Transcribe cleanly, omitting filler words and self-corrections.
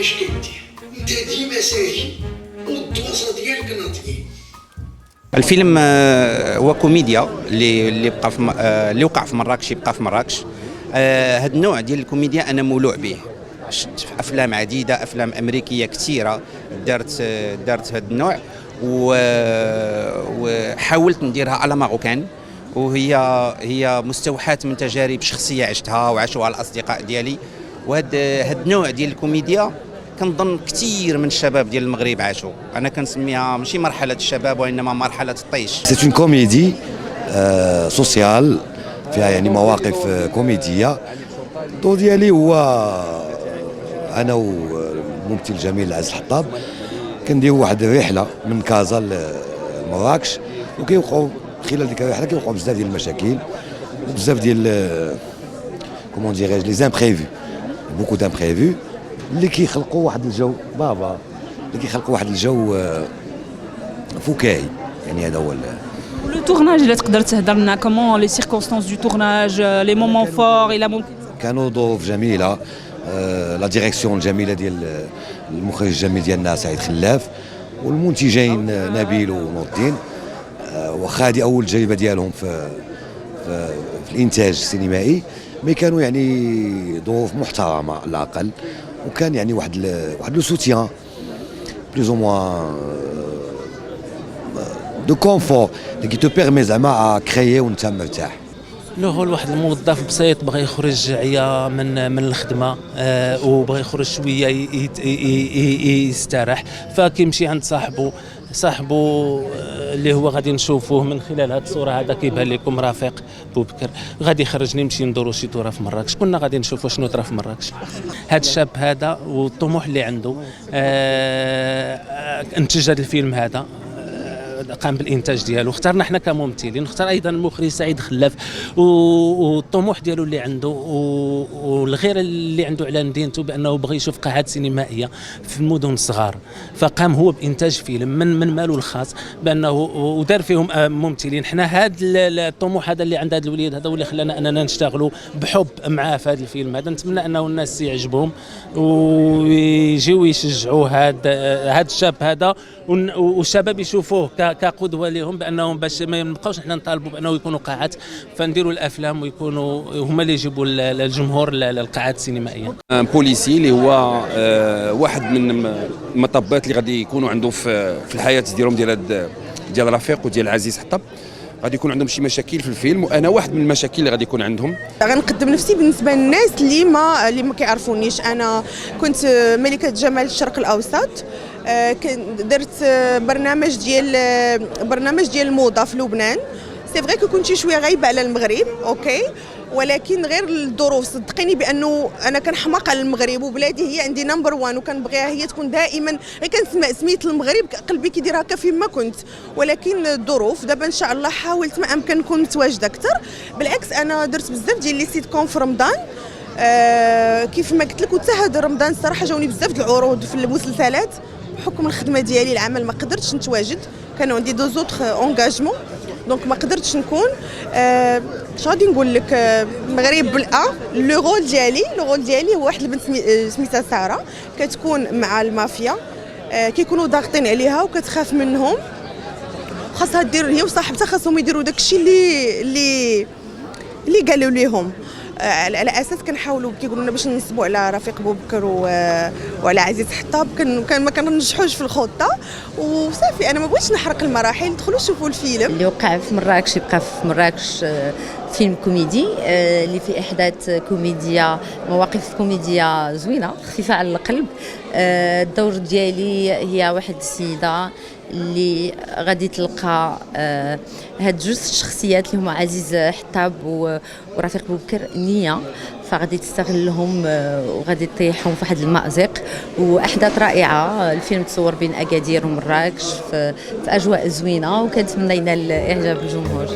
اش كدير انت ديما ساكن والدواسه ديالك ناضيين. الفيلم هو كوميديا اللي بقى في اللي وقع في مراكش يبقى في مراكش. هذا النوع ديال الكوميديا انا مولوع به، شفت في افلام عديده، افلام امريكيه كثيره دارت هذا النوع، وحاولت نديرها على ماروكان، وهي مستوحاة من تجارب شخصيه عشتها وعاشوها الاصدقاء ديالي. وهذا النوع ديال الكوميديا كنظن كثير من الشباب ديال المغرب عاشوا. انا كنسميها ماشي مرحله الشباب وانما مرحله الطيش. سي اون كوميدي سوسيال فيها يعني مواقف كوميديه. الدور ديالي هو انا والممثل الجميل العز الحطاب كنديروا واحد الرحله من كازا لمراكش، وكيوقعوا خلال ديك الرحله كيوقعوا بزاف ديال المشاكل وبزاف ديال كومون ديريج لي زامبريفو، بوكو دامبريفو اللي كيخلقوا واحد الجو فكاهي. يعني هذا هو لو تورناج اللي تقدر تهضر لنا كومون لي سيركونستانس دو تورناج، لي مومون فور الى ممكن؟ كانوا ظروف جميله، لا ديريكسيون الجميله ديال المخرج الجميل ديالنا سعيد خلاف، والمنتجين نبيل ونور الدين. واخا هذه اول تجربه ديالهم في الانتاج السينمائي، مي كانوا يعني ظروف محترمه على الاقل، وكان يعني واحد لو سوتيان بلوز او موان دو كونفور اللي تو بيرمي زعما كريي وانت مرتاح. لو هو واحد الموظف بسيط بغى يخرج عيا من الخدمه، وبغى يخرج شويه يستراح، فكيمشي عند صاحبه اللي هو غادي نشوفوه من خلال هذه الصوره هذا كيبان لكم رفيق بوبكر، غادي يخرجني نمشي ندورو شي توره في مراكش. كنا غادي نشوفوا شنو طرا في مراكش. هذا الشاب هذا والطموح اللي عنده انتج هذا الفيلم هذا، قام بالانتاج ديالو. اخترنا احنا كممثلين، اختار ايضا المخرج سعيد خلاف، والطموح ديالو اللي عنده والغيره اللي عنده على مدينته بانه بغى يشوف قاعات سينمائيه في المدن الصغار، فقام هو بانتاج فيلم من ماله الخاص بانه ودار فيهم ممثلين. احنا هذا الطموح هذا اللي عند هذا الوليد هذا هو اللي خلانا اننا نشتغلوا بحب معاه في هذا الفيلم هذا. نتمنى انه الناس يعجبهم ويجيو يشجعوا هذا الشاب هذا، والشباب يشوفوه كقدوه لهم، بانهم باش ما نبقاوش احنا نطالبوا بانه يكونوا قاعات، فنديروا الافلام ويكونوا هما اللي يجيبوا الجمهور للقاعات السينمائيه. بوليسي اللي هو واحد من المطبات اللي غادي يكونوا عنده في الحياه ديالهم ديال رفيق وديال عزيز حطب، غادي يكون عندهم شي مشاكل في الفيلم، وانا واحد من المشاكل اللي غادي يكون عندهم. غنقدم نفسي بالنسبه للناس اللي ما كيعرفونيش. انا كنت ملكه جمال الشرق الاوسط، درت برنامج ديال الموضه في لبنان. سي فري كنت شويه غايبه على المغرب، اوكي، ولكن غير الظروف صدقيني بانه انا كنحماق على المغرب وبلادي هي عندي نمبر 1، وكنبغيها هي تكون دائما. غير كنسمع سميت المغرب قلبي كيدير هكا فيما كنت، ولكن الظروف دابا ان شاء الله حاولت ما امكن نكون متواجده اكثر. بالعكس انا درت بزاف ديال لي سيت كون في رمضان، كيف ما قلت لك. وحتى هذا رمضان الصراحه جاوني بزاف د العروض في المسلسلات، بحكم الخدمه ديالي العمل ما قدرتش نتواجد، كانوا عندي دو زوطخ اونغاجمون، دونك ما قدرتش نكون. اش غادي نقول لك، المغرب بالأ. لو رول ديالي هو واحد البنت سميتها ساره، كتكون مع المافيا، كيكونوا ضاغطين عليها وكتخاف منهم، خاصها دير هي وصاحبتها خاصهم يديروا داكشي اللي قالوا ليهم. على اساس كنحاولوا كيقولوا لنا باش ننصبوا على رفيق بوبكر وعلى عزيز حطاب، ما كننجحوش في الخطه وصافي. انا ما بغيتش نحرق المراحل، دخلوا شوفوا الفيلم اللي وقع في مراكش. يبقى في مراكش فيلم كوميدي اللي في احداث كوميديا، مواقف كوميديا زوينه خفيفه على القلب. الدور ديالي هي واحد السيده اللي غادي تلقى هاد جوج الشخصيات اللي هما عزيز حطاب ورفيق بوبكر نيه، فغادي تستغلهم وغادي تطيحهم في واحد المأزق واحداث رائعه. الفيلم تصور بين اكادير ومراكش في اجواء زوينه، وكنتمنى ينال اعجاب الجمهور.